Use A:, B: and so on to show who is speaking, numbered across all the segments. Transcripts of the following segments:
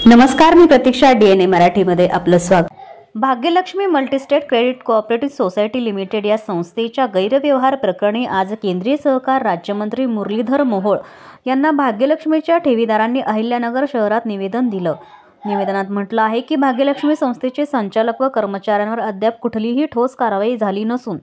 A: नमस्कार, मी प्रतीक्षा. DNA मराठीमध्ये आपलं स्वागत. Bhagyalakshmi multi-state credit cooperative society limited या संस्थेच्या गैरव्यवहार प्रकरणी आज केंद्रीय सहकार राज्यमंत्री मुरलीधर मोहोळ यांना भाग्यलक्ष्मीच्या ठेवीदारांनी अहिल्यानगर शहरात निवेदन दिलं. निवेदनात म्हटलं आहे की भाग्यलक्ष्मी संस्थेचे संचालक व कर्मचाऱ्यांवर अद्याप कुठलीही ठोस कारवाई झाली नसून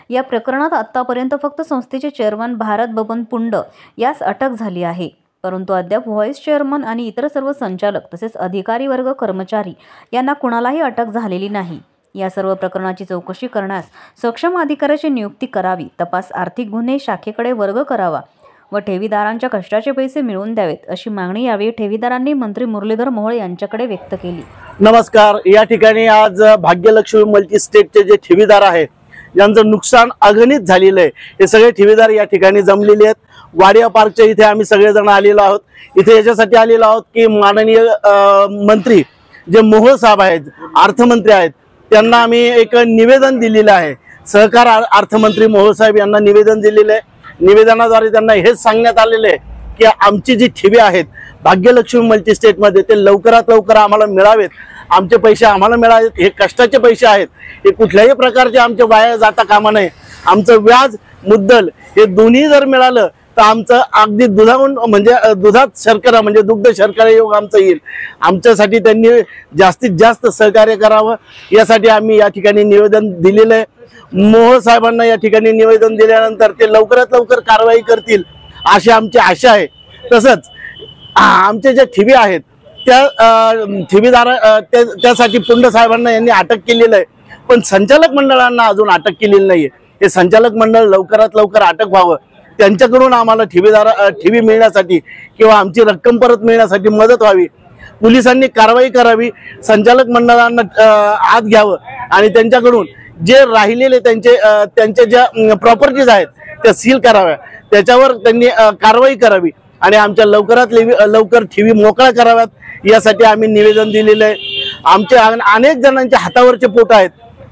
A: या प्रकरणात आतापर्यंत फक्त संस्थेचे चेअरमन भारत बबन पुंड यास अटक झाली आहे. परंतु अद्याप व्हाईस चेअरमन आणि इतर सर्व संचालक तसेच अधिकारी वर्ग कर्मचारी यांना कुणालाही अटक झालेली नाही. या सर्व प्रकरणाची चौकशी करण्यास सक्षम अधिकाऱ्याची नियुक्ती करावी, तपास आर्थिक गुन्हे शाखेकडे वर्ग करावा व ठेवीदारांच्या कष्टाचे पैसे मिळवून द्यावेत अशी मागणी यावेळी ठेवीदारांनी मंत्री मुरलीधर मोहोळ यांच्याकडे व्यक्त केली.
B: नमस्कार. या ठिकाणी आज भाग्यलक्ष्मी मल्टीस्टेटचे जे ठेवीदार आहेत यांचं नुकसान अगणित झालेलं आहे. हे सगळे ठेवीदार या ठिकाणी जमलेले आहेत. वाडिया पार्कच्या इथे आम्ही सगळेजण आलेलो आहोत. इथे याच्यासाठी आलेलो आहोत की माननीय मंत्री जे मोहोळ साहेब आहेत, अर्थमंत्री आहेत, त्यांना आम्ही एक निवेदन दिलेलं आहे. सहकार अर्थमंत्री मोहोळ साहेब यांना निवेदन दिलेलं आहे. निवेदनाद्वारे त्यांना हेच सांगण्यात आलेले आहे की आमची जी ठेवी आहेत भाग्यलक्ष्मी मल्टीस्टेटमध्ये ते लवकरात लवकर आम्हाला मिळावेत. आमचे पैसे आम्हाला मिळावेत. हे कष्टाचे पैसे आहेत. हे कुठल्याही प्रकारचे आमचे वाया जाता कामा नये. आमचं व्याज मुद्दल हे दोन्ही जर मिळालं तर आमचं अगदी दुधाहून म्हणजे दुधात शर्करा म्हणजे दुग्ध शर्करा योग आमचं येईल. आमच्यासाठी त्यांनी जास्तीत जास्त सहकार्य करावं यासाठी आम्ही या ठिकाणी निवेदन दिलेलं आहे. मोहोळ साहेबांना या ठिकाणी निवेदन दिल्यानंतर ते लवकरात लवकर कारवाई करतील अशी आमची आशा आहे. तसंच आमचे जे ठेवी आहेत त्या ठेवीदार त्यासाठी पुंड साहेबांना यांनी अटक केलेलं आहे, पण संचालक मंडळांना अजून अटक केलेली नाहीये. हे संचालक मंडळ लवकरात लवकर अटक व्हावं, त्यांच्याकडून आम्हाला ठेवी मिळण्यासाठी किंवा आमची रक्कम परत मिळण्यासाठी मदत व्हावी. पोलिसांनी कारवाई करावी, संचालक मंडळांना आत घ्यावं आणि त्यांच्याकडून जे राहिलेले त्यांचे ज्या प्रॉपर्टीज आहेत त्या सील कराव्या, त्याच्यावर त्यांनी कारवाई करावी आणि आमच्या लवकरात लवकर ठेवी मोकळ्या कराव्यात यासाठी आम्ही निवेदन दिलेलं आहे. आमचे अनेक जणांच्या हातावरचे पोट आहेत.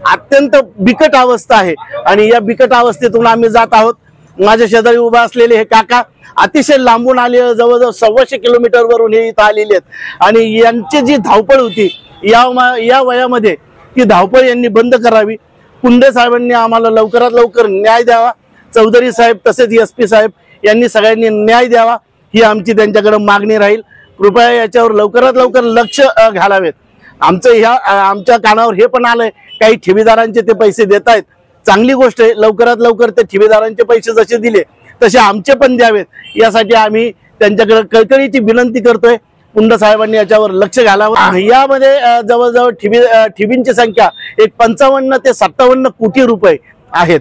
B: अत्यंत बिकट अवस्था आहे आणि या बिकट अवस्थेतून आम्ही जात आहोत. माझ्या शेजारी उभा असलेले हे काका अतिशय लांबून आले, जवळजवळ 125 किलोमीटर वरून हे इथं आलेले आहेत आणि यांची जी धावपळ होती या वयामध्ये ती धावपळ यांनी बंद करावी. पुंडे साहेबांनी आम्हाला लवकरात लवकर न्याय द्यावा. चौधरी साहेब तसेच SP साहेब यांनी सगळ्यांनी न्याय द्यावा ही आमची त्यांच्याकडे मागणी राहील. कृपया याच्यावर लवकरात लवकर लक्ष घालावेत. आमच्या कानावर हे पण आलंय काही ठेवीदारांचे ते पैसे देत आहेत. चांगली गोष्ट आहे. लवकरात लवकर ते ठेवीदारांचे पैसे जसे दिले तसे आमचे पण द्यावेत यासाठी आम्ही त्यांच्याकडे कळकळीची विनंती करतोय. पुंड साहेबांनी याच्यावर लक्ष घालावं. यामध्ये जवळजवळ ठेवींची संख्या 55 ते 57 कोटी रुपये आहेत.